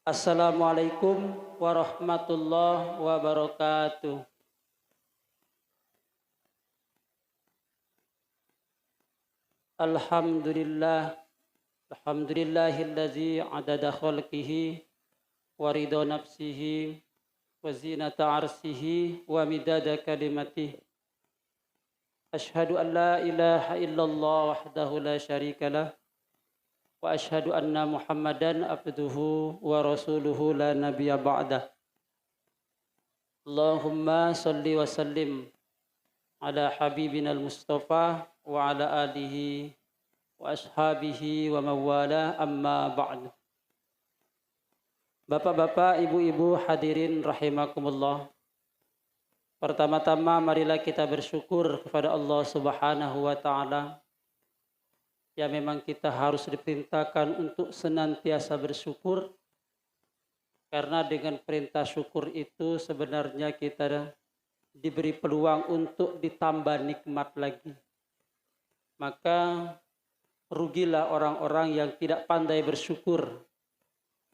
Assalamualaikum warahmatullahi wabarakatuh. Alhamdulillah, alhamdulillahillazi adada khalqihi wa ridha nafsihi wa zinata arsihi wa midada kalimatihi. Ashhadu an la ilaha illallah wahdahu la syarika lah wa ashhadu anna Muhammadan abduhu wa rasuluhu la nabiyya ba'dah. Allahumma salli wa sallim ala habibina al-Mustafa wa ala alihi wa ashabihi wa mawala amma ba'd. Bapak-bapak, ibu-ibu hadirin rahimakumullah. Pertama-tama marilah kita bersyukur kepada Allah Subhanahu wa taala. Ya, memang kita harus diperintahkan untuk senantiasa bersyukur, karena dengan perintah syukur itu sebenarnya kita diberi peluang untuk ditambah nikmat lagi. Maka rugilah orang-orang yang tidak pandai bersyukur.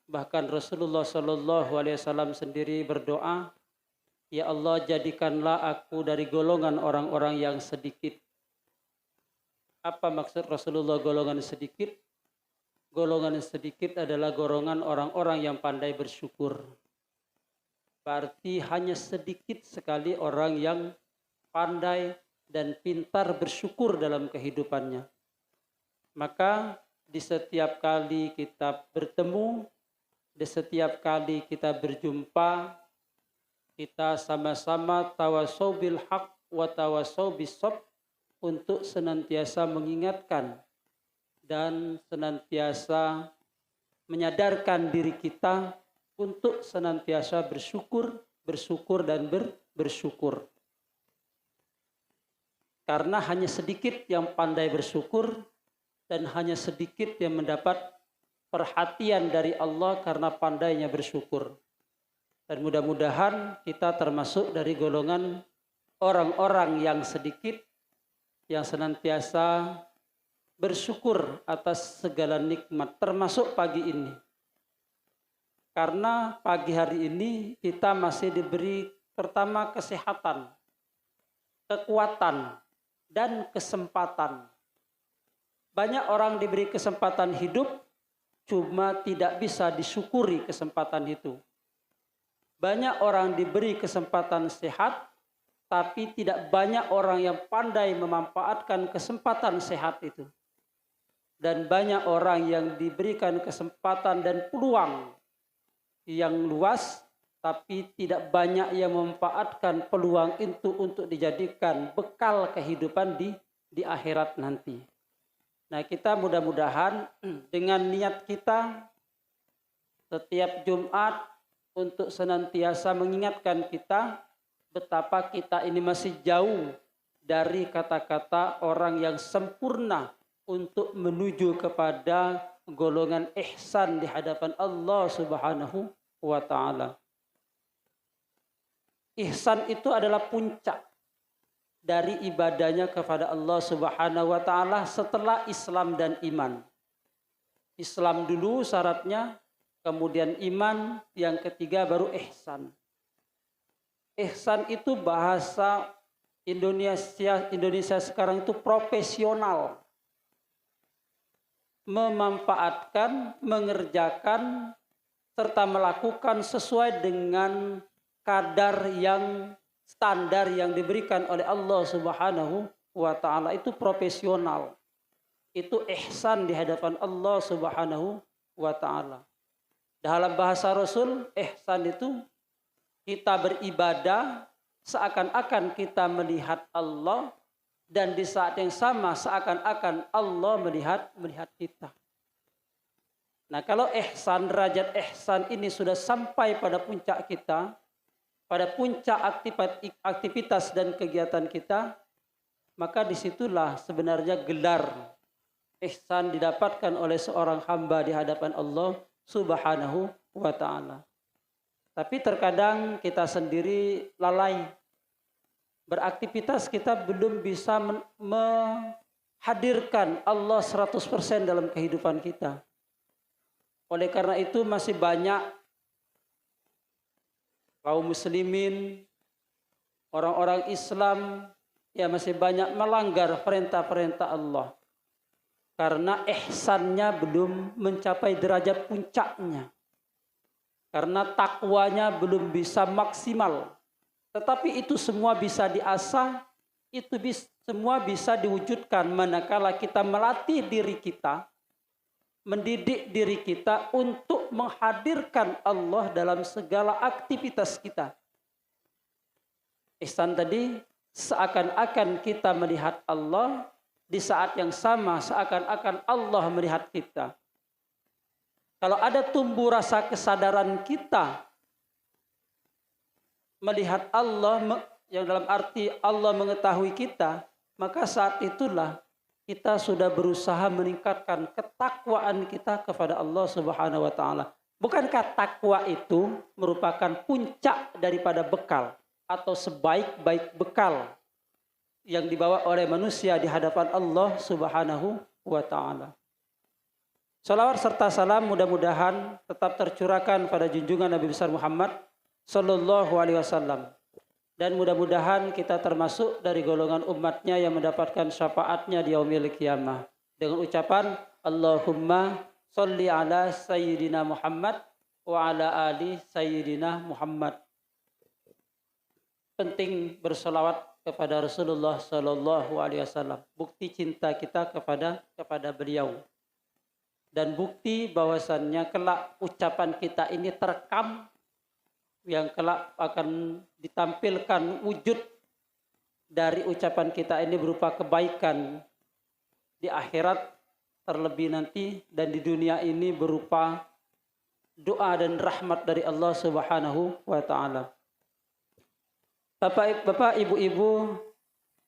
Bahkan Rasulullah SAW sendiri berdoa, "Ya Allah, jadikanlah aku dari golongan orang-orang yang sedikit." Apa maksud Rasulullah golongan sedikit? Golongan sedikit adalah golongan orang-orang yang pandai bersyukur. Berarti hanya sedikit sekali orang yang pandai dan pintar bersyukur dalam kehidupannya. Maka di setiap kali kita bertemu, di setiap kali kita berjumpa, kita sama-sama tawasau bil haq wa tawasau bis sabr, untuk senantiasa mengingatkan dan senantiasa menyadarkan diri kita untuk senantiasa bersyukur dan bersyukur. Karena hanya sedikit yang pandai bersyukur dan hanya sedikit yang mendapat perhatian dari Allah karena pandainya bersyukur. Dan mudah-mudahan kita termasuk dari golongan orang-orang yang sedikit yang senantiasa bersyukur atas segala nikmat, termasuk pagi ini. Karena pagi hari ini kita masih diberi pertama kesehatan, kekuatan, dan kesempatan. Banyak orang diberi kesempatan hidup, cuma tidak bisa disyukuri kesempatan itu. Banyak orang diberi kesempatan sehat, tapi tidak banyak orang yang pandai memanfaatkan kesempatan sehat itu. Dan banyak orang yang diberikan kesempatan dan peluang yang luas, tapi tidak banyak yang memanfaatkan peluang itu untuk dijadikan bekal kehidupan di akhirat nanti. Nah, kita mudah-mudahan dengan niat kita setiap Jumat untuk senantiasa mengingatkan kita betapa kita ini masih jauh dari kata-kata orang yang sempurna untuk menuju kepada golongan ihsan di hadapan Allah Subhanahu wa taala. Ihsan itu adalah puncak dari ibadahnya kepada Allah Subhanahu wa taala setelah Islam dan iman. Islam dulu syaratnya, kemudian iman, yang ketiga baru ihsan. Ihsan itu bahasa Indonesia sekarang itu profesional. Memanfaatkan, mengerjakan, serta melakukan sesuai dengan kadar yang standar yang diberikan oleh Allah Subhanahu wa taala. Itu profesional. Itu ihsan di hadapan Allah Subhanahu wa taala. Dalam bahasa Rasul, ihsan itu kita beribadah seakan-akan kita melihat Allah, dan di saat yang sama seakan-akan Allah melihat kita. Nah, kalau ihsan, derajat ihsan ini sudah sampai pada puncak kita, pada puncak aktivitas dan kegiatan kita, maka disitulah sebenarnya gelar ihsan didapatkan oleh seorang hamba di hadapan Allah Subhanahu wa ta'ala. Tapi terkadang kita sendiri lalai. Beraktivitas kita belum bisa menghadirkan Allah 100% dalam kehidupan kita. Oleh karena itu masih banyak kaum muslimin, orang-orang Islam ya masih banyak melanggar perintah-perintah Allah. Karena ihsannya belum mencapai derajat puncaknya. Karena takwanya belum bisa maksimal. Tetapi itu semua bisa diasah, semua bisa diwujudkan manakala kita melatih diri kita, mendidik diri kita untuk menghadirkan Allah dalam segala aktivitas kita. Ihsan tadi seakan-akan kita melihat Allah, di saat yang sama seakan-akan Allah melihat kita. Kalau ada tumbuh rasa kesadaran kita melihat Allah, yang dalam arti Allah mengetahui kita, maka saat itulah kita sudah berusaha meningkatkan ketakwaan kita kepada Allah Subhanahu wa taala. Bukankah takwa itu merupakan puncak daripada bekal atau sebaik-baik bekal yang dibawa oleh manusia di hadapan Allah Subhanahu wa taala. Salawat serta salam mudah-mudahan tetap tercurahkan pada junjungan Nabi besar Muhammad sallallahu alaihi wasallam. Dan mudah-mudahan kita termasuk dari golongan umatnya yang mendapatkan syafaatnya di yaumil qiyamah. Dengan ucapan Allahumma sholli ala sayyidina Muhammad wa ala ali sayyidina Muhammad. Penting bersolawat kepada Rasulullah sallallahu alaihi wasallam. Bukti cinta kita kepada beliau. Dan bukti bahwasannya kelak ucapan kita ini terekam, yang kelak akan ditampilkan wujud dari ucapan kita ini berupa kebaikan di akhirat terlebih nanti, dan di dunia ini berupa doa dan rahmat dari Allah Subhanahu wa taala. Bapak, ibu-ibu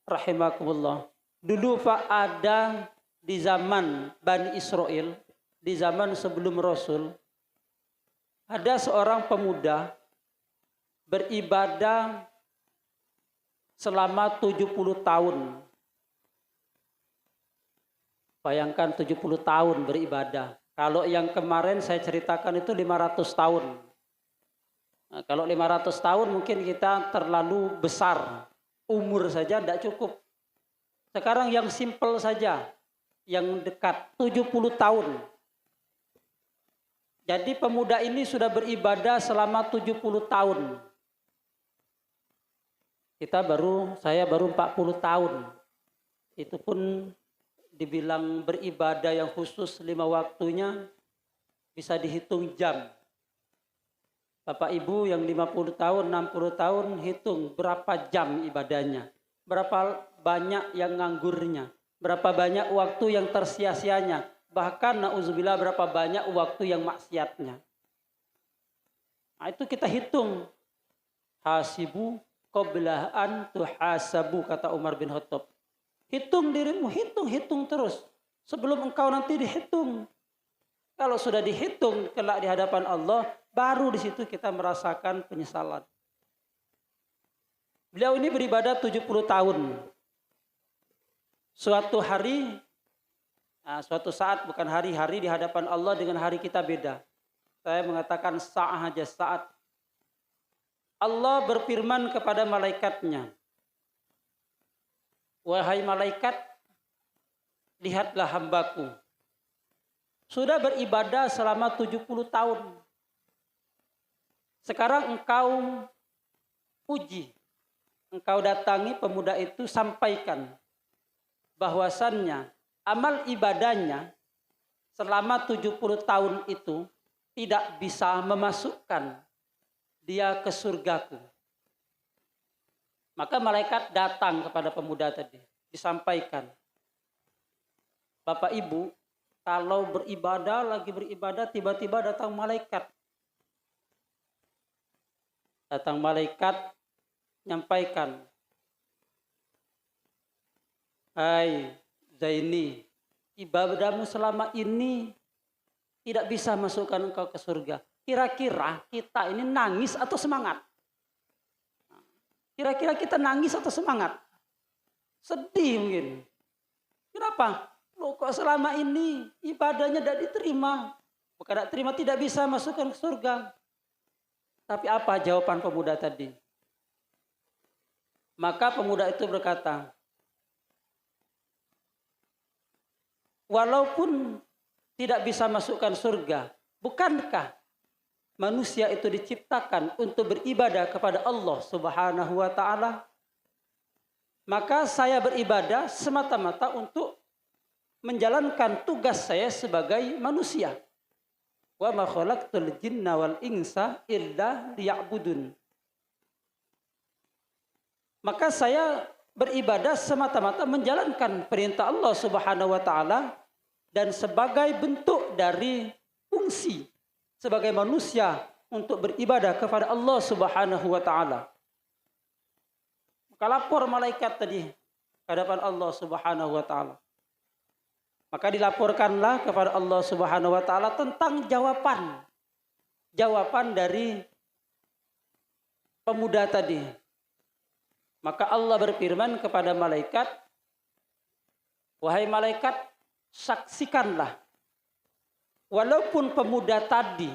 rahimakumullah. Dulu Pak, ada di zaman Bani Israel, di zaman sebelum Rasul, ada seorang pemuda beribadah selama 70 tahun. Bayangkan 70 tahun beribadah. Kalau yang kemarin saya ceritakan itu 500 tahun. Nah, kalau 500 tahun mungkin kita terlalu besar. Umur saja tidak cukup. Sekarang yang simpel saja, yang dekat 70 tahun. Jadi pemuda ini sudah beribadah selama 70 tahun. Saya baru 40 tahun. Itu pun dibilang beribadah yang khusus 5 waktunya bisa dihitung jam. Bapak Ibu yang 50 tahun, 60 tahun, hitung berapa jam ibadahnya. Berapa banyak yang nganggurnya. Berapa banyak waktu yang tersia-sianya. Bahkan na'udzubillah berapa banyak waktu yang maksiatnya. Nah, itu kita hitung. Hasibu qabla an tuhasabu, kata Umar bin Khattab. Hitung dirimu, hitung terus. Sebelum engkau nanti dihitung. Kalau sudah dihitung kelak di hadapan Allah, baru di situ kita merasakan penyesalan. Beliau ini beribadah 70 tahun. Suatu saat, bukan hari-hari, di hadapan Allah dengan hari kita beda. Saya mengatakan saat. Allah berfirman kepada malaikatnya, wahai malaikat, lihatlah hambaku. Sudah beribadah selama 70 tahun. Sekarang engkau uji. Engkau datangi pemuda itu, sampaikan bahwasannya amal ibadahnya selama 70 tahun itu tidak bisa memasukkan dia ke surgaku. Maka malaikat datang kepada pemuda tadi, disampaikan. Bapak Ibu, kalau lagi beribadah, tiba-tiba datang malaikat. Datang malaikat, nyampaikan, hai Zaini, ibadahmu selama ini tidak bisa masukkan engkau ke surga. Kira-kira kita ini nangis atau semangat? Kira-kira kita nangis atau semangat? Sedih mungkin. Kenapa? Loh, kok selama ini ibadahnya tidak diterima? Bukan tidak terima, tidak bisa masukkan ke surga. Tapi apa jawaban pemuda tadi? Maka pemuda itu berkata, walaupun tidak bisa masukkan surga, bukankah manusia itu diciptakan untuk beribadah kepada Allah Subhanahu wa ta'ala? Maka saya beribadah semata-mata untuk menjalankan tugas saya sebagai manusia. Wa ma khalaqtul jinna wal insa illa liya'budun. Maka saya beribadah semata-mata menjalankan perintah Allah Subhanahu wa ta'ala dan sebagai bentuk dari fungsi sebagai manusia untuk beribadah kepada Allah Subhanahu wa ta'ala. Maka lapor malaikat tadi ke hadapan Allah Subhanahu wa ta'ala. Maka dilaporkanlah kepada Allah Subhanahu wa ta'ala tentang jawaban dari pemuda tadi. Maka Allah berfirman kepada malaikat, wahai malaikat, saksikanlah. Walaupun pemuda tadi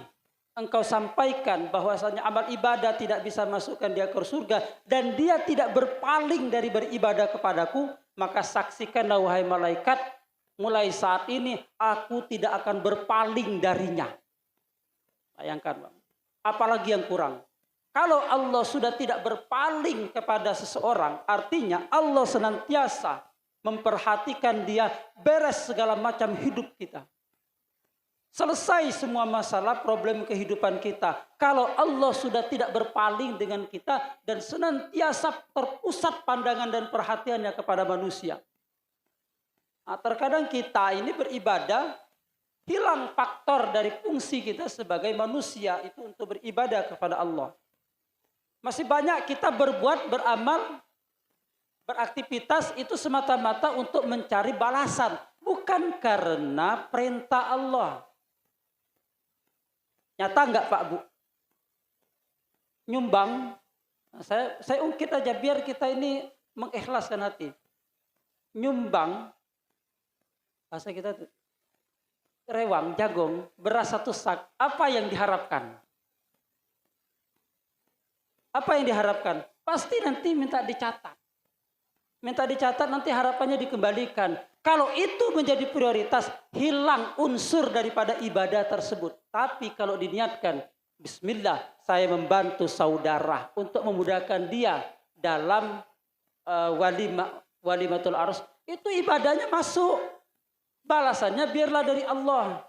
engkau sampaikan bahwasanya amal ibadah tidak bisa masukkan dia ke surga dan dia tidak berpaling dari beribadah kepadaku, maka saksikanlah wahai malaikat, mulai saat ini aku tidak akan berpaling darinya. Bayangkan, Bang. Apalagi yang kurang. Kalau Allah sudah tidak berpaling kepada seseorang, artinya Allah senantiasa memperhatikan dia, beres segala macam hidup kita. Selesai semua masalah problem kehidupan kita. Kalau Allah sudah tidak berpaling dengan kita dan senantiasa terpusat pandangan dan perhatiannya kepada manusia. Nah, terkadang kita ini beribadah, hilang faktor dari fungsi kita sebagai manusia itu untuk beribadah kepada Allah. Masih banyak kita berbuat, beramal, beraktivitas itu semata-mata untuk mencari balasan. Bukan karena perintah Allah. Nyata enggak Pak Bu? Nyumbang, saya ungkit aja biar kita ini mengikhlaskan hati. Nyumbang, bahasa kita tuh, rewang, jagung, beras 1 sak, apa yang diharapkan? Apa yang diharapkan? Pasti nanti minta dicatat. Minta dicatat, nanti harapannya dikembalikan. Kalau itu menjadi prioritas, hilang unsur daripada ibadah tersebut. Tapi kalau diniatkan, bismillah, saya membantu saudara untuk memudahkan dia dalam walimatul arus, itu ibadahnya masuk. Balasannya biarlah dari Allah.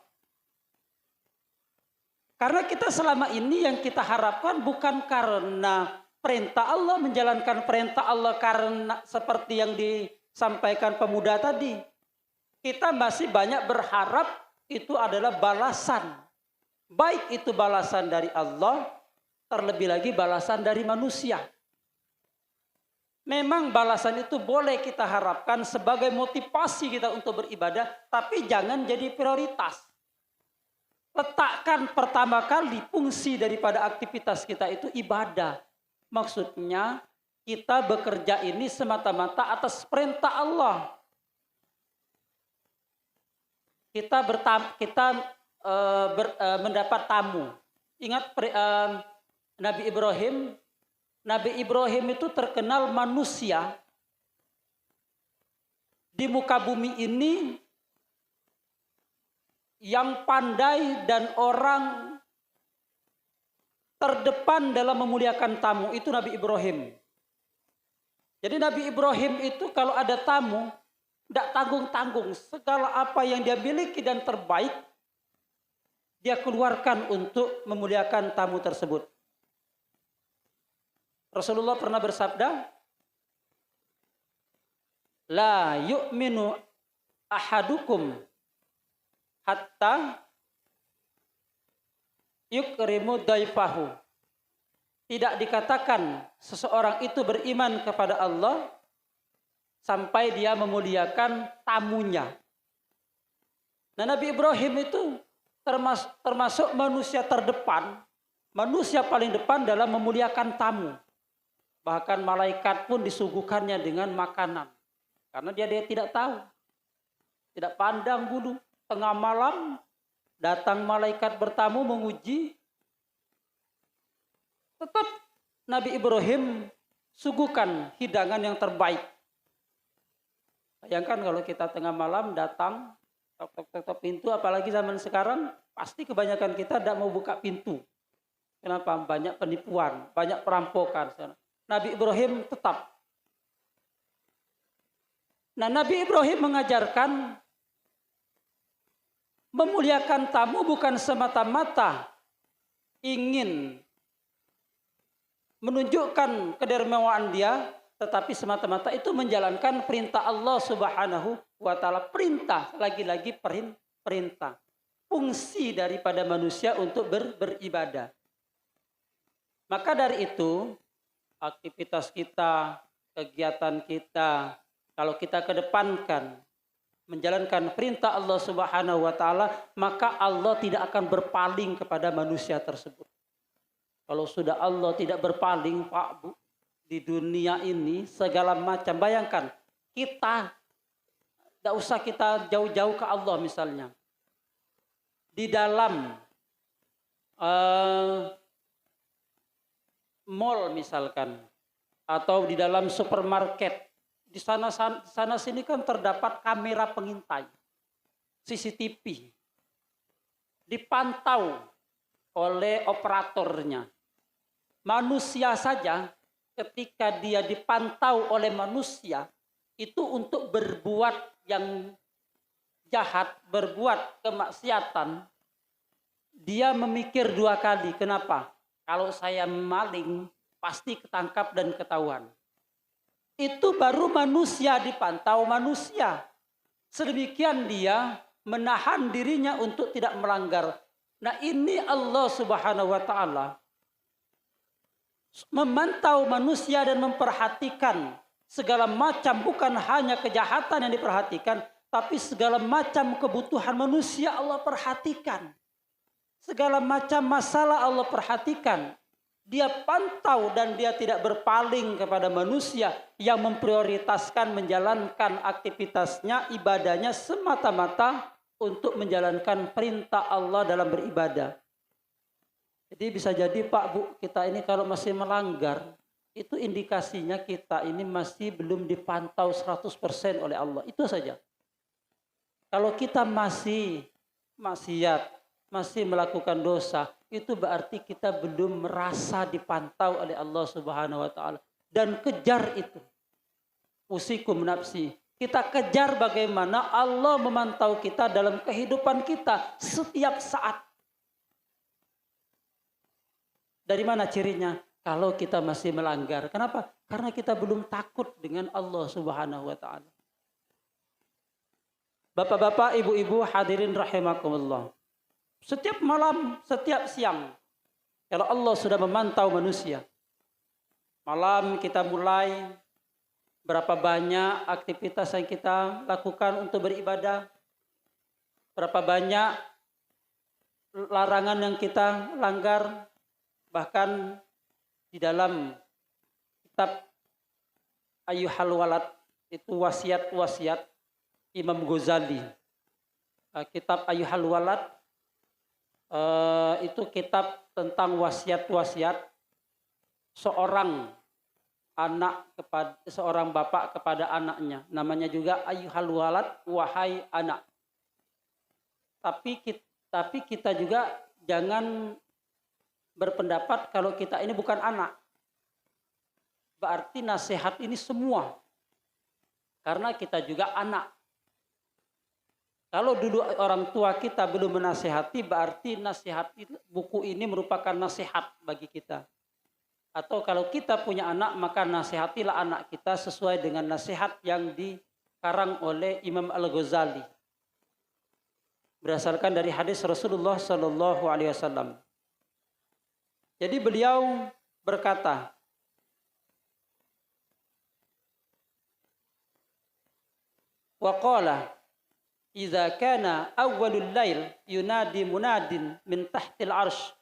Karena kita selama ini yang kita harapkan bukan karena perintah Allah, menjalankan perintah Allah karena seperti yang disampaikan pemuda tadi. Kita masih banyak berharap itu adalah balasan. Baik itu balasan dari Allah, terlebih lagi balasan dari manusia. Memang balasan itu boleh kita harapkan sebagai motivasi kita untuk beribadah, tapi jangan jadi prioritas. Letakkan pertama kali fungsi daripada aktivitas kita itu ibadah. Maksudnya kita bekerja ini semata-mata atas perintah Allah. Kita mendapat tamu. Ingat Nabi Ibrahim itu terkenal manusia di muka bumi ini yang pandai dan orang terdepan dalam memuliakan tamu, itu Nabi Ibrahim. Jadi Nabi Ibrahim itu kalau ada tamu, tidak tanggung-tanggung. Segala apa yang dia miliki dan terbaik, dia keluarkan untuk memuliakan tamu tersebut. Rasulullah pernah bersabda, la yu'minu ahadukum hatta yukrimu daifahu. Tidak dikatakan seseorang itu beriman kepada Allah sampai dia memuliakan tamunya. Nah, Nabi Ibrahim itu termasuk manusia terdepan, manusia paling depan dalam memuliakan tamu. Bahkan malaikat pun disuguhkannya dengan makanan. Karena dia tidak tahu. Tidak pandang bulu. Tengah malam datang malaikat bertamu menguji. Tetap Nabi Ibrahim suguhkan hidangan yang terbaik. Bayangkan kalau kita tengah malam datang, tok pintu, apalagi zaman sekarang, pasti kebanyakan kita tidak mau buka pintu. Kenapa? Banyak penipuan, banyak perampokan. Nabi Ibrahim tetap. Nah, Nabi Ibrahim mengajarkan memuliakan tamu bukan semata-mata ingin menunjukkan kedermewaan dia, tetapi semata-mata itu menjalankan perintah Allah Subhanahu wa Ta'ala. Perintah, lagi-lagi perintah. Fungsi daripada manusia untuk beribadah. Maka dari itu, aktivitas kita, kegiatan kita, kalau kita kedepankan menjalankan perintah Allah Subhanahu wa Ta'ala, maka Allah tidak akan berpaling kepada manusia tersebut. Kalau sudah Allah tidak berpaling, Pak Bu, di dunia ini segala macam, bayangkan kita tidak usah kita jauh-jauh ke Allah misalnya. Di dalam mall misalkan, atau di dalam supermarket, di sana sini kan terdapat kamera pengintai, CCTV, dipantau oleh operatornya. Manusia saja ketika dia dipantau oleh manusia itu untuk berbuat yang jahat, berbuat kemaksiatan, dia memikir dua kali. Kenapa? Kalau saya maling pasti ketangkap dan ketahuan. Itu baru manusia dipantau manusia. Sedemikian dia menahan dirinya untuk tidak melanggar. Nah, ini Allah Subhanahu wa Ta'ala memantau manusia dan memperhatikan segala macam, bukan hanya kejahatan yang diperhatikan, tapi segala macam kebutuhan manusia Allah perhatikan. Segala macam masalah Allah perhatikan. Dia pantau dan dia tidak berpaling kepada manusia yang memprioritaskan menjalankan aktivitasnya, ibadahnya semata-mata untuk menjalankan perintah Allah dalam beribadah. Jadi bisa jadi Pak Bu, kita ini kalau masih melanggar, itu indikasinya kita ini masih belum dipantau 100% oleh Allah. Itu saja. Kalau kita masih maksiat, masih melakukan dosa, itu berarti kita belum merasa dipantau oleh Allah Subhanahu wa Ta'ala. Dan kejar itu. Usikum nafsi. Kita kejar bagaimana Allah memantau kita dalam kehidupan kita setiap saat. Dari mana cirinya? Kalau kita masih melanggar. Kenapa? Karena kita belum takut dengan Allah Subhanahu wa Ta'ala. Bapak-bapak, ibu-ibu, hadirin rahimakumullah. Setiap malam, setiap siang, kalau Allah sudah memantau manusia, malam kita mulai, berapa banyak aktivitas yang kita lakukan untuk beribadah, berapa banyak larangan yang kita langgar. Bahkan di dalam kitab Ayyuhal Walad, itu wasiat-wasiat Imam Ghazali. Kitab Ayyuhal Walad itu kitab tentang wasiat-wasiat seorang anak kepada seorang bapak kepada anaknya. Namanya juga Ayyuhal Walad, wahai anak. Tapi kita juga jangan berpendapat kalau kita ini bukan anak. Berarti nasihat ini semua. Karena kita juga anak. Kalau dulu orang tua kita belum menasihati, berarti nasihat buku ini merupakan nasihat bagi kita. Atau kalau kita punya anak, maka nasihatilah anak kita sesuai dengan nasihat yang dikarang oleh Imam Al-Ghazali. Berdasarkan dari hadis Rasulullah SAW. Jadi beliau berkata, wa qala idza kana awwalul lail yunadi munadin min tahtil arsh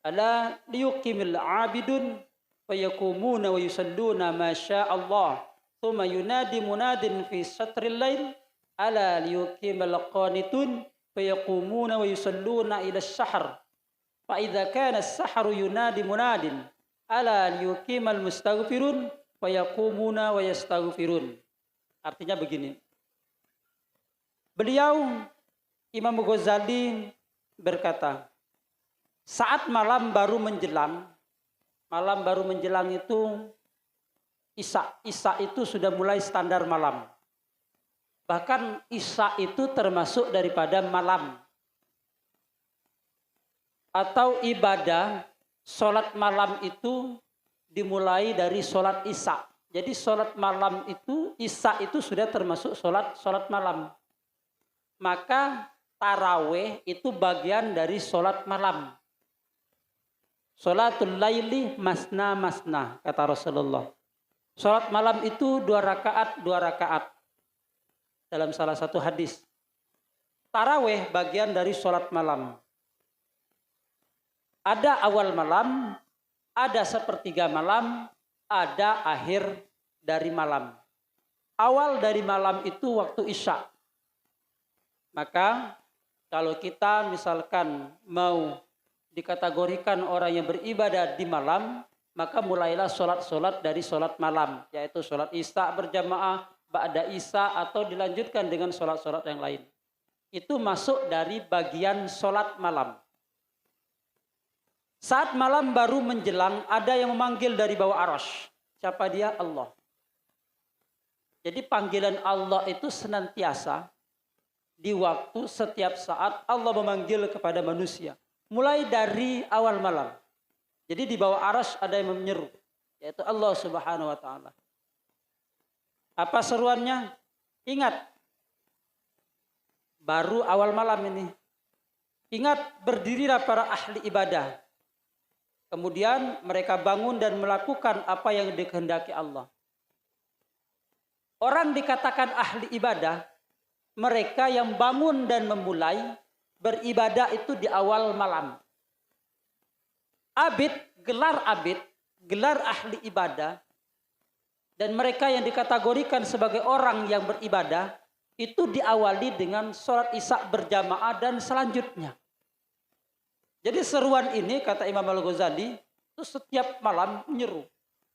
ala liyuqimil abidun wa yakumuna wa yusalluna ma syaa Allah thumma yunadi munadin fi satril lail ala liyuqimal qanitun wa yakumuna wa yusalluna ila ash-shahr. فإذا كان السحر ينادي مناد ala liyuqimal mustaghfirun wa yaqumuna wa yastaghfirun. Artinya begini. Beliau Imam Ghazali berkata, saat malam baru menjelang itu Isya itu sudah mulai standar malam. Bahkan Isya itu termasuk daripada malam. Atau ibadah sholat malam itu dimulai dari sholat Isya. Jadi sholat malam itu, Isya itu sudah termasuk sholat malam. Maka taraweh itu bagian dari sholat malam. Sholatul laili masna masna, kata Rasulullah. Sholat malam itu 2 rakaat. Dalam salah satu hadis. Taraweh bagian dari sholat malam. Ada awal malam, ada sepertiga malam, ada akhir dari malam. Awal dari malam itu waktu Isya. Maka kalau kita misalkan mau dikategorikan orang yang beribadah di malam, maka mulailah sholat dari sholat malam, yaitu sholat Isya berjamaah, ba'da Isya, atau dilanjutkan dengan sholat yang lain. Itu masuk dari bagian sholat malam. Saat malam baru menjelang, ada yang memanggil dari bawah arasy. Siapa dia? Allah. Jadi panggilan Allah itu senantiasa di waktu setiap saat Allah memanggil kepada manusia. Mulai dari awal malam. Jadi di bawah arasy ada yang menyeru, yaitu Allah Subhanahu wa taala. Apa seruannya? Ingat, baru awal malam ini. Ingat, berdirilah para ahli ibadah. Kemudian mereka bangun dan melakukan apa yang dikehendaki Allah. Orang dikatakan ahli ibadah, mereka yang bangun dan memulai beribadah itu di awal malam. Abid, gelar ahli ibadah, dan mereka yang dikategorikan sebagai orang yang beribadah, itu diawali dengan sholat Isya berjamaah dan selanjutnya. Jadi seruan ini, kata Imam Al-Ghazali, itu setiap malam menyeru.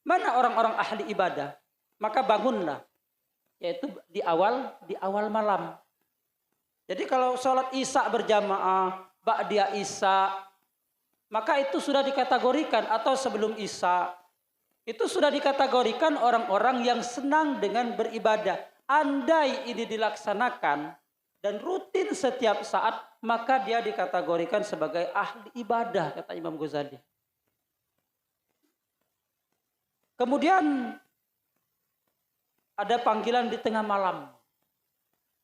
Mana orang-orang ahli ibadah? Maka bangunlah. Yaitu di awal malam. Jadi kalau sholat Isya berjamaah, ba'da Isya, maka itu sudah dikategorikan, atau sebelum Isya, itu sudah dikategorikan orang-orang yang senang dengan beribadah. Andai ini dilaksanakan dan rutin setiap saat, maka dia dikategorikan sebagai ahli ibadah, kata Imam Ghazali. Kemudian ada panggilan di tengah malam.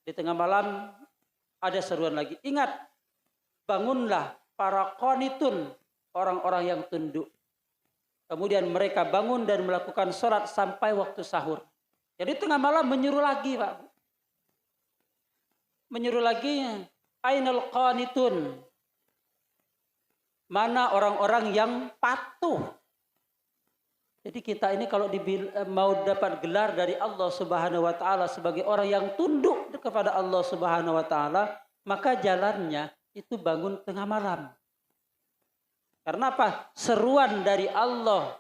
Di tengah malam ada seruan lagi. Ingat, bangunlah para qanitun, orang-orang yang tunduk. Kemudian mereka bangun dan melakukan sholat sampai waktu sahur. Jadi tengah malam menyuruh lagi, Pak. Menyuruh lagi, ainal qanitun. Mana orang-orang yang patuh. Jadi kita ini kalau mau dapat gelar dari Allah Subhanahu wa taala sebagai orang yang tunduk kepada Allah Subhanahu wa taala, maka jalannya itu bangun tengah malam. Karena apa? Seruan dari Allah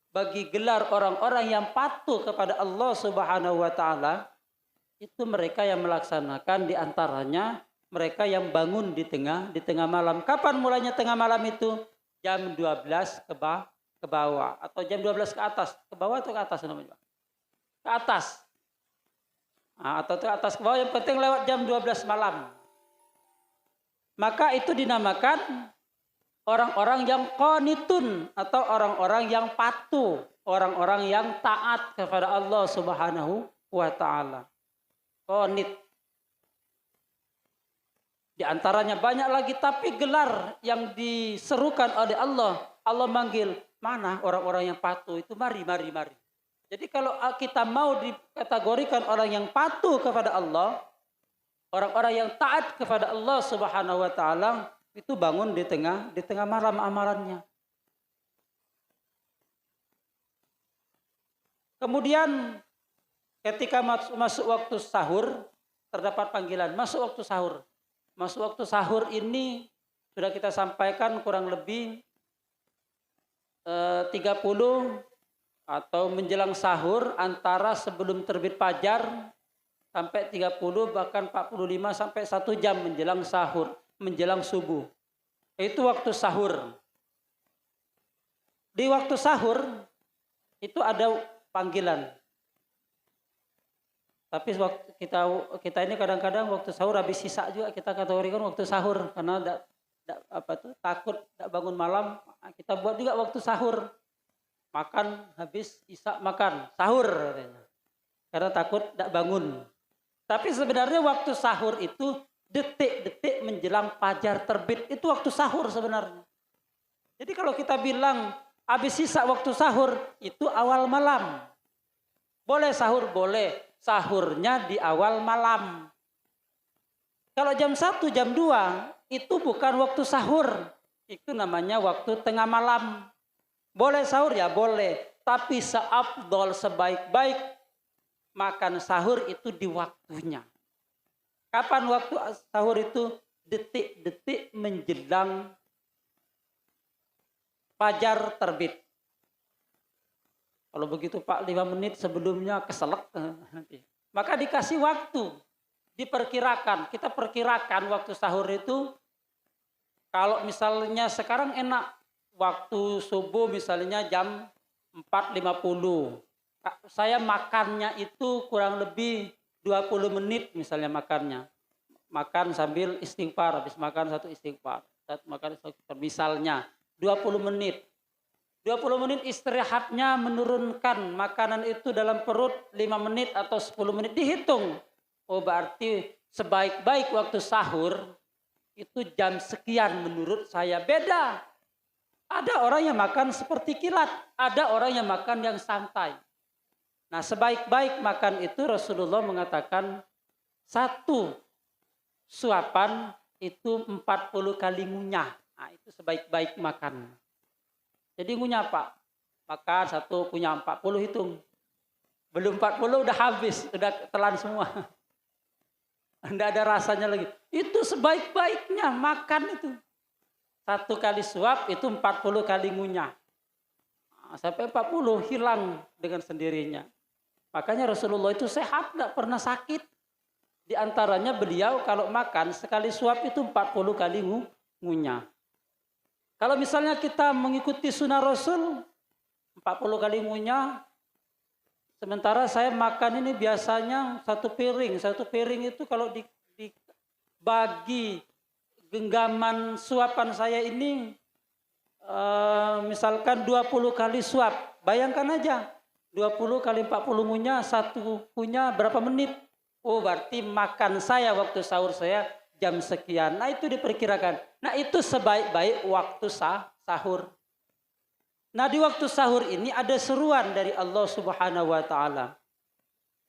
bagi gelar orang-orang yang patuh kepada Allah Subhanahu wa taala, itu mereka yang melaksanakan, di antaranya mereka yang bangun di tengah malam. Kapan mulainya tengah malam itu? Jam 12 ke bawah, atau jam 12 ke atas. Ke bawah atau ke atas namanya? Ke atas. Nah, atau ke atas ke bawah, yang penting lewat jam 12 malam. Maka itu dinamakan orang-orang yang qanitun, atau orang-orang yang patuh, orang-orang yang taat kepada Allah Subhanahu wa taala. Qanit. Di antaranya banyak lagi, tapi gelar yang diserukan oleh Allah, Allah manggil, mana orang-orang yang patuh itu, mari. Jadi kalau kita mau dikategorikan orang yang patuh kepada Allah, orang-orang yang taat kepada Allah Subhanahu wa taala, itu bangun di tengah malam amalannya. Kemudian ketika masuk waktu sahur, terdapat panggilan masuk waktu sahur. Masuk waktu sahur ini sudah kita sampaikan kurang lebih 30 atau menjelang sahur, antara sebelum terbit fajar sampai 30 bahkan 45 sampai 1 jam menjelang sahur, menjelang subuh. Itu waktu sahur. Di waktu sahur itu ada panggilan. Tapi waktu kita ini kadang-kadang waktu sahur habis sisa juga kita kategorikan waktu sahur, karena takut tidak bangun malam, kita buat juga waktu sahur. Makan habis isya makan sahur katanya, karena takut tidak bangun. Tapi sebenarnya waktu sahur itu detik-detik menjelang fajar terbit, itu waktu sahur sebenarnya. Jadi kalau kita bilang habis sisa waktu sahur, itu awal malam. Boleh sahur, boleh. Sahurnya di awal malam. Kalau jam 1, jam 2, itu bukan waktu sahur. Itu namanya waktu tengah malam. Boleh sahur ya boleh. Tapi seafdol, sebaik-baik makan sahur itu di waktunya. Kapan waktu sahur itu? Detik-detik menjelang fajar terbit. Kalau begitu Pak 5 menit sebelumnya keselak nanti. Maka dikasih waktu, diperkirakan. Kita perkirakan waktu sahur itu, kalau misalnya sekarang enak, waktu subuh misalnya jam 4.50. Saya makannya itu kurang lebih 20 menit misalnya makannya. Makan sambil istighfar, habis makan satu istighfar. Makan misalnya 20 menit. 20 menit istirahatnya menurunkan makanan itu dalam perut 5 menit atau 10 menit dihitung. Oh berarti sebaik-baik waktu sahur itu jam sekian menurut saya. Beda. Ada orang yang makan seperti kilat. Ada orang yang makan yang santai. Nah sebaik-baik makan itu Rasulullah mengatakan 1 suapan itu 40 kali ngunyah. Nah itu sebaik-baik makan. Jadi ngunyah Pak, makan 1 punya 40 hitung. Belum 40 udah habis, udah telan semua. Tidak ada rasanya lagi. Itu sebaik-baiknya makan itu. 1 kali suap itu 40 kali ngunyah. Sampai 40 hilang dengan sendirinya. Makanya Rasulullah itu sehat, tidak pernah sakit. Di antaranya beliau kalau makan sekali suap itu 40 kali ngunyah. Kalau misalnya kita mengikuti sunnah Rasul, 40 kali ngunyah, sementara saya makan ini biasanya 1 piring. 1 piring itu kalau dibagi genggaman suapan saya ini, misalkan 20 kali suap. Bayangkan aja, 20 kali 40 ngunyah, 1 ngunyah berapa menit? Oh berarti makan saya waktu sahur saya jam sekian. Nah itu diperkirakan. Nah itu sebaik-baik waktu sahur. Nah di waktu sahur ini ada seruan dari Allah Subhanahu wa ta'ala.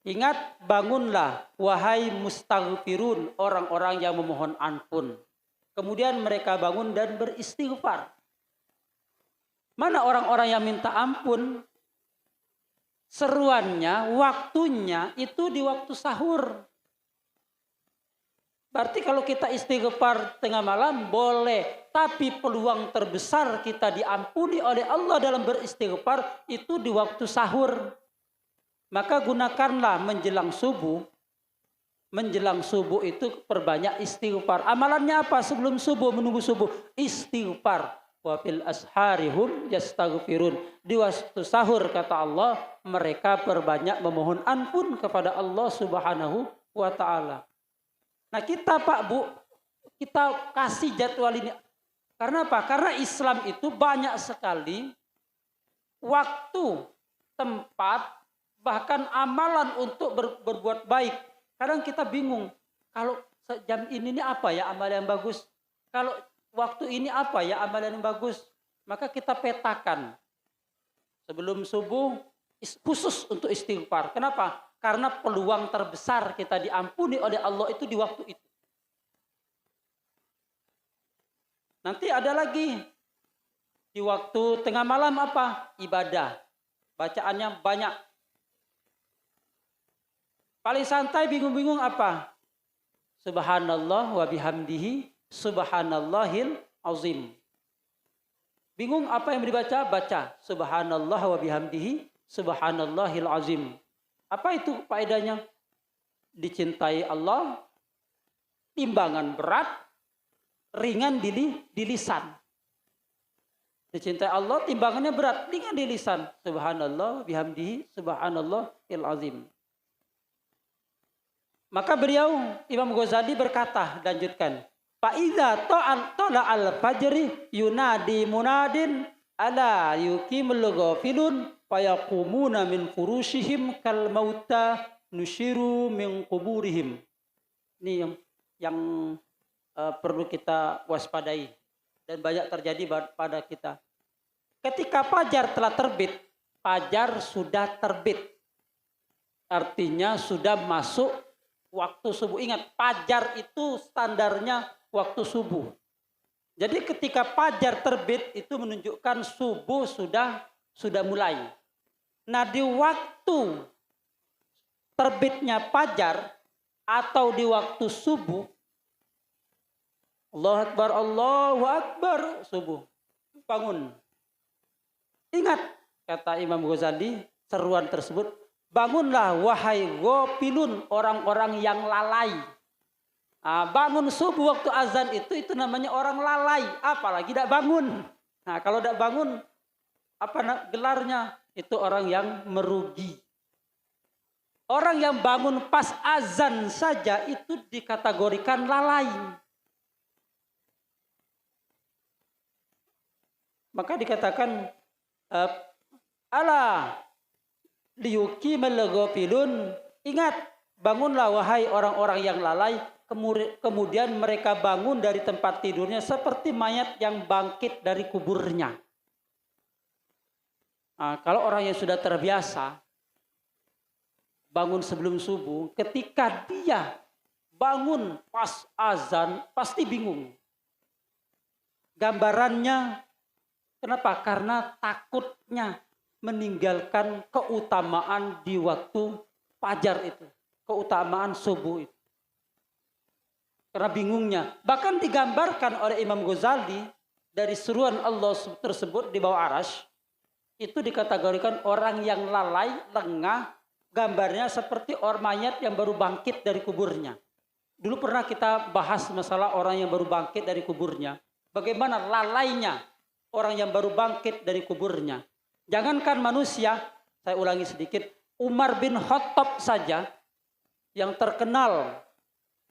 Ingat, bangunlah wahai mustaghfirun, orang-orang yang memohon ampun. Kemudian mereka bangun dan beristighfar. Mana orang-orang yang minta ampun? Seruannya, waktunya itu di waktu sahur. Berarti kalau kita istighfar tengah malam boleh, tapi peluang terbesar kita diampuni oleh Allah dalam beristighfar itu di waktu sahur. Maka gunakanlah menjelang subuh. Menjelang subuh itu perbanyak istighfar. Amalannya apa sebelum subuh, menunggu subuh? Istighfar. Wa fil asharihum yastaghfirun. Di waktu sahur kata Allah, mereka perbanyak memohon ampun kepada Allah Subhanahu wa ta'ala. Nah kita Pak Bu, kita kasih jadwal ini. Karena apa? Karena Islam itu banyak sekali waktu, tempat, bahkan amalan untuk berbuat baik. Kadang kita bingung, kalau jam ini apa ya amalan yang bagus? Kalau waktu ini apa ya amalan yang bagus? Maka kita petakan. Sebelum subuh khusus untuk istighfar. Kenapa? Karena peluang terbesar kita diampuni oleh Allah itu di waktu itu. Nanti ada lagi. Di waktu tengah malam apa? Ibadah. Bacaannya banyak. Paling santai bingung-bingung apa? Subhanallah wa bihamdihi subhanallahil azim. Bingung apa yang dibaca? Baca subhanallah wa bihamdihi subhanallahil azim. Apa itu faedahnya? Dicintai Allah, timbangan berat, ringan di lisan. Dicintai Allah, timbangannya berat, ringan di lisan. Subhanallah bihamdihi subhanallahil azim. Maka beliau Imam Ghazali berkata, lanjutkan, Fa'idha tola al-fajri yunadi munadin ala yukimul ghafilun fayakumuna min furushihim kal mauta nushiru min kuburihim. Ini yang perlu kita waspadai dan banyak terjadi pada kita. Ketika fajar telah terbit, fajar sudah terbit. Artinya sudah masuk waktu subuh. Ingat, fajar itu standarnya waktu subuh. Jadi ketika fajar terbit itu menunjukkan subuh sudah mulai. Nah, di waktu terbitnya fajar atau di waktu subuh, Allahu Akbar, subuh, bangun. Ingat, kata Imam Ghazali, seruan tersebut, bangunlah wahai ghafilun, orang-orang yang lalai. Nah, bangun subuh waktu azan itu namanya orang lalai, apalagi tidak bangun. Nah, kalau tidak bangun, apa gelarnya? Itu orang yang merugi. Orang yang bangun pas azan saja itu dikategorikan lalai. Maka dikatakan ala liyuqimal ghafilun, ingat, bangunlah wahai orang-orang yang lalai. Kemudian mereka bangun dari tempat tidurnya seperti mayat yang bangkit dari kuburnya. Nah, kalau orang yang sudah terbiasa bangun sebelum subuh, ketika dia bangun pas azan pasti bingung. Gambarannya kenapa? Karena takutnya meninggalkan keutamaan di waktu fajar itu, keutamaan subuh itu. Karena bingungnya. Bahkan digambarkan oleh Imam Ghazali dari seruan Allah tersebut di bawah arasy, itu dikategorikan orang yang lalai, lengah, gambarnya seperti orang mayat yang baru bangkit dari kuburnya. Dulu pernah kita bahas masalah orang yang baru bangkit dari kuburnya. Bagaimana lalainya orang yang baru bangkit dari kuburnya. Jangankan manusia, saya ulangi sedikit, Umar bin Khattab saja yang terkenal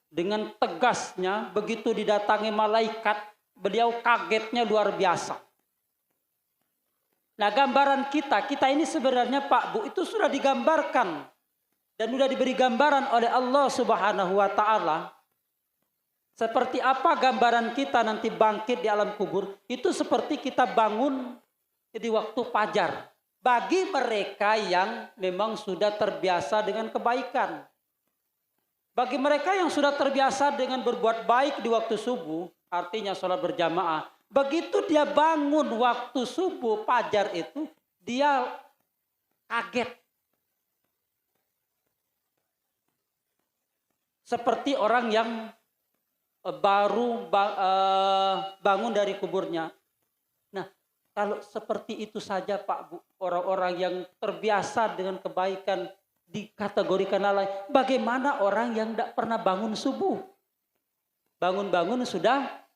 dengan tegasnya, begitu didatangi malaikat, beliau kagetnya luar biasa. Nah, gambaran kita ini sebenarnya Pak Bu itu sudah digambarkan dan sudah diberi gambaran oleh Allah Subhanahu wa taala. Seperti apa gambaran kita nanti bangkit di alam kubur, itu seperti kita bangun di waktu fajar. Bagi mereka yang memang sudah terbiasa dengan kebaikan. Bagi mereka yang sudah terbiasa dengan berbuat baik di waktu subuh, artinya sholat berjamaah. Begitu dia bangun waktu subuh fajar itu, dia kaget. Seperti orang yang baru bangun dari kuburnya. Nah, kalau seperti itu saja Pak Bu, orang-orang yang terbiasa dengan kebaikan dikategorikan lalai. Bagaimana orang yang tidak pernah bangun subuh? Bangun-bangun sudah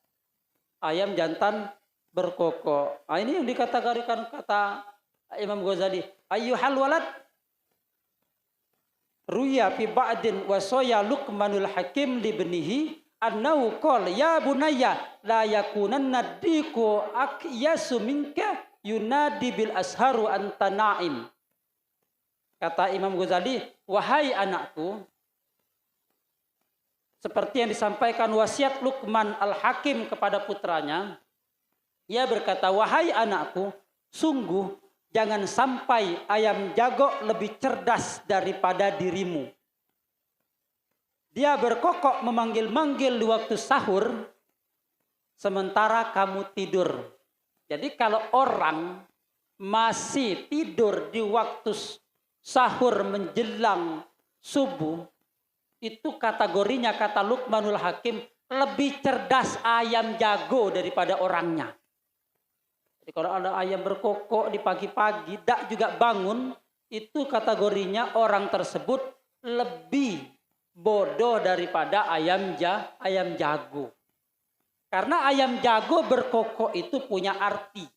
ayam jantan berkokok. Nah, ini yang dikategorikan kata Imam Ghazali. Ayyuhal walad ruya fi ba'din wasaya Luqmanul Hakim libnihi annahu qala ya bunayya la yakunanna diku akyasu minka yunadi bil asharu anta na'im. Kata Imam Ghazali, wahai anakku, seperti yang disampaikan wasiat Luqman Al-Hakim kepada putranya, ia berkata, wahai anakku, sungguh jangan sampai ayam jago lebih cerdas daripada dirimu. Dia berkokok memanggil-manggil di waktu sahur, sementara kamu tidur. Jadi kalau orang masih tidur di waktu sahur menjelang subuh, itu kategorinya kata Luqmanul Hakim lebih cerdas ayam jago daripada orangnya. Jadi kalau ada ayam berkokok di pagi-pagi, dak juga bangun, itu kategorinya orang tersebut lebih bodoh daripada ayam jago. Karena ayam jago berkokok itu punya arti.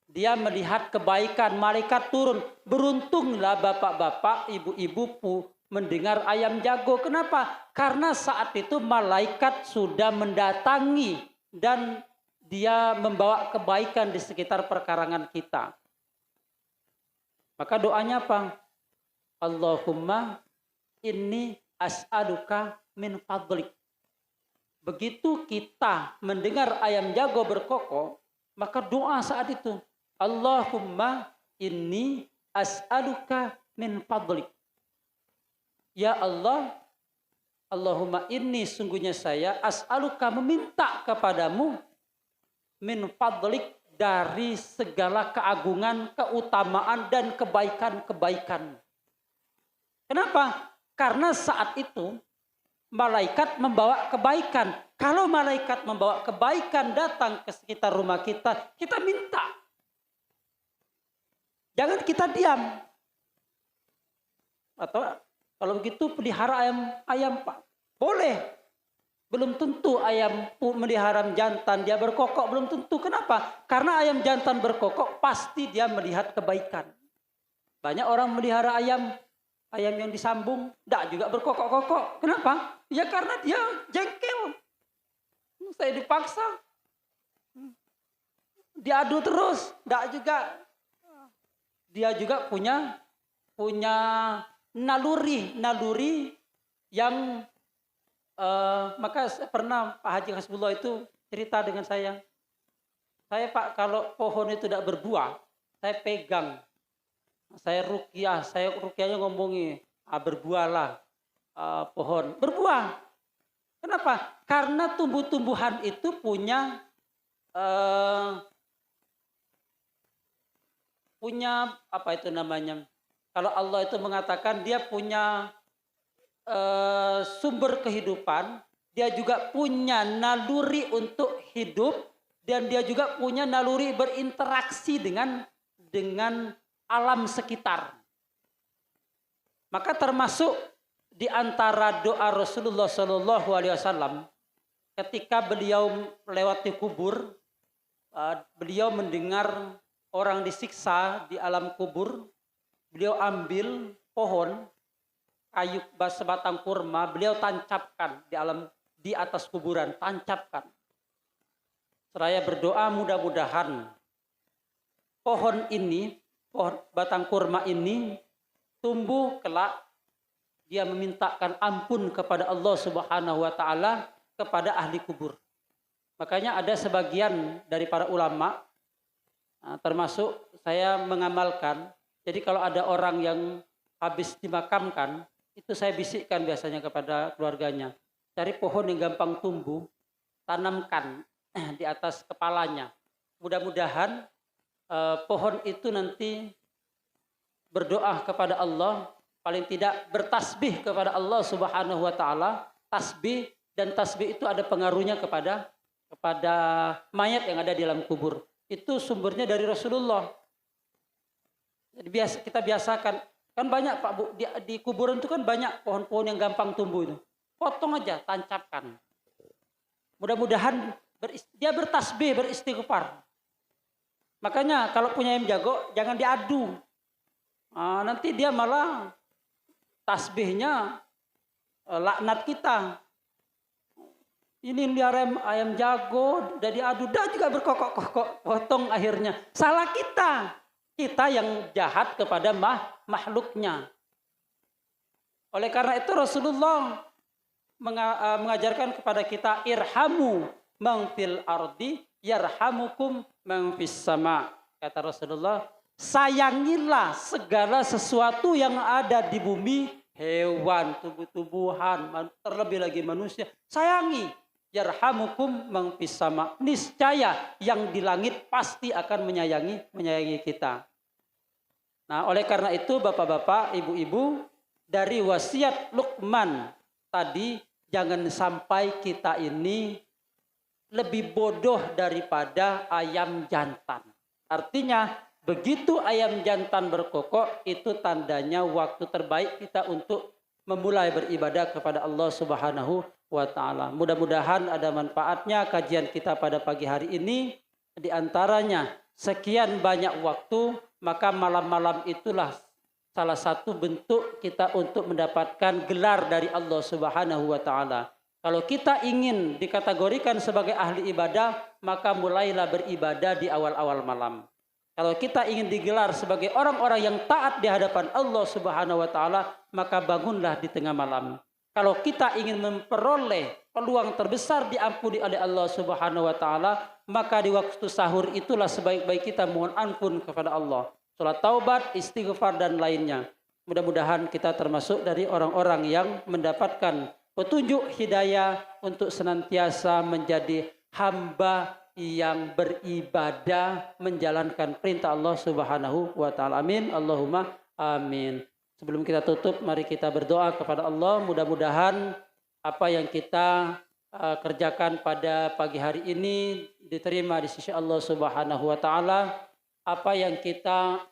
Dia melihat kebaikan, malaikat turun. Beruntunglah bapak-bapak, ibu-ibu mendengar ayam jago. Kenapa? Karena saat itu malaikat sudah mendatangi dan dia membawa kebaikan di sekitar perkarangan kita. Maka doanya apa? Allahumma inni as'aluka min fadlik. Begitu kita mendengar ayam jago berkokok, maka doa saat itu. Allahumma inni as'aluka min fadlik. Ya Allah, Allahumma inni sungguhnya saya as'aluka meminta kepadamu min fadlik dari segala keagungan, keutamaan dan kebaikan-kebaikan. Kenapa? Karena saat itu malaikat membawa kebaikan. Kalau malaikat membawa kebaikan datang ke sekitar rumah kita, kita minta. Jangan kita diam. Atau kalau begitu pelihara ayam Pak. Boleh. Belum tentu ayam melihara jantan dia berkokok, belum tentu. Kenapa? Karena ayam jantan berkokok pasti dia melihat kebaikan. Banyak orang melihara ayam yang disambung, tidak juga berkokok-kokok. Kenapa? Ya karena dia jengkel. Saya dipaksa. Diadu terus, tidak juga. Dia juga punya naluri yang maka pernah Pak Haji Hasbullah itu cerita dengan saya. Saya Pak, kalau pohon itu tidak berbuah, saya pegang. Saya rukyahnya ngomongi, berbuahlah pohon. Berbuah. Kenapa? Karena tumbuh-tumbuhan itu punya apa itu namanya? Kalau Allah itu mengatakan dia punya sumber kehidupan, dia juga punya naluri untuk hidup, dan dia juga punya naluri berinteraksi dengan alam sekitar. Maka termasuk di antara doa Rasulullah SAW ketika beliau melewati kubur, beliau mendengar orang disiksa di alam kubur, beliau ambil pohon kayu sebatang kurma, beliau tancapkan di atas kuburan, tancapkan. Seraya berdoa mudah-mudahan pohon batang kurma ini tumbuh kelak, dia memintakan ampun kepada Allah Subhanahu wa taala kepada ahli kubur. Makanya ada sebagian dari para ulama, termasuk saya mengamalkan, jadi kalau ada orang yang habis dimakamkan, itu saya bisikkan biasanya kepada keluarganya, cari pohon yang gampang tumbuh, tanamkan di atas kepalanya. Mudah-mudahan pohon itu nanti berdoa kepada Allah, paling tidak bertasbih kepada Allah Subhanahu wa taala. Tasbih, dan tasbih itu ada pengaruhnya kepada mayat yang ada di dalam kubur. Itu sumbernya dari Rasulullah. Jadi kita biasakan, kan banyak Pak Bu, di kuburan itu kan banyak pohon-pohon yang gampang tumbuh itu. Potong aja, tancapkan. Mudah-mudahan dia bertasbih, beristighfar. Makanya kalau punya ayam jago jangan diadu. Nanti dia malah tasbihnya laknat kita. Ini ayam jago, udah diadu, dah juga berkokok-kokok, potong akhirnya. Salah kita. Kita yang jahat kepada makhluknya. Oleh karena itu Rasulullah mengajarkan kepada kita, irhamu man fil ardi yarhamukum man fis sama. Kata Rasulullah, sayangilah segala sesuatu yang ada di bumi, hewan, tumbuh-tumbuhan, terlebih lagi manusia. Sayangi. Yarhamukum man fis sama. Niscaya yang di langit pasti akan menyayangi kita. Nah, oleh karena itu Bapak-bapak, Ibu-ibu, dari wasiat Luqman tadi, jangan sampai kita ini lebih bodoh daripada ayam jantan. Artinya begitu ayam jantan berkokok, itu tandanya waktu terbaik kita untuk memulai beribadah kepada Allah Subhanahu wa taala. Mudah-mudahan ada manfaatnya kajian kita pada pagi hari ini. Di antaranya sekian banyak waktu, maka malam-malam itulah salah satu bentuk kita untuk mendapatkan gelar dari Allah Subhanahu wa taala. Kalau kita ingin dikategorikan sebagai ahli ibadah, maka mulailah beribadah di awal-awal malam. Kalau kita ingin digelar sebagai orang-orang yang taat di hadapan Allah Subhanahu wa taala, maka bangunlah di tengah malam. Kalau kita ingin memperoleh peluang terbesar diampuni oleh Allah Subhanahu wa taala, maka di waktu sahur itulah sebaik-baik kita mohon ampun kepada Allah. Salat taubat, istighfar dan lainnya. Mudah-mudahan kita termasuk dari orang-orang yang mendapatkan petunjuk hidayah untuk senantiasa menjadi hamba yang beribadah menjalankan perintah Allah Subhanahu wa taala. Amin. Allahumma amin. Sebelum kita tutup, mari kita berdoa kepada Allah. Mudah-mudahan apa yang kita kerjakan pada pagi hari ini diterima di sisi Allah Subhanahu wa taala. Apa yang kita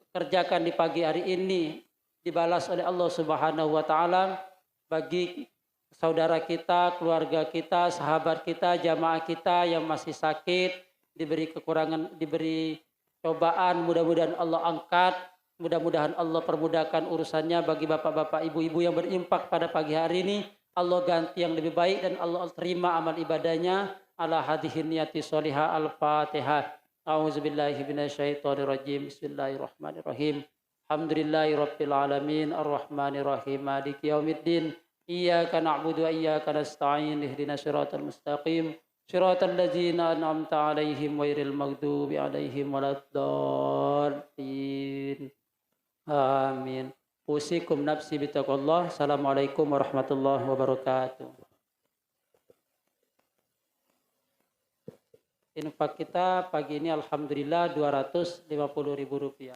kerjakan di pagi hari ini dibalas oleh Allah Subhanahu wa taala. Bagi saudara kita, keluarga kita, sahabat kita, jamaah kita yang masih sakit, diberi kekurangan, diberi cobaan, mudah-mudahan Allah angkat. Mudah-mudahan Allah permudahkan urusannya bagi bapak-bapak, ibu-ibu yang berimpak pada pagi hari ini. Allah ganti yang lebih baik dan Allah terima amal ibadahnya. Ala hadhihi niyati sholihah. Al-Fatihah. A'udzubillahi minasyaitonirrajim. Bismillahirrahmanirrahim. Alhamdulillahi rabbil alamin. Ar-Rahmanirrahim. Maliki yaumiddin. Iyyaka na'budu wa iyyaka nasta'in. Ihdinas siratal mustaqim. Siratal ladzina an'amta 'alaihim ghairil maghdubi 'alaihim waladdallin. Amin. Usikum nafsi bitaqwallah. Assalamualaikum warahmatullahi wabarakatuh. Infak kita pagi ini alhamdulillah Rp250.000.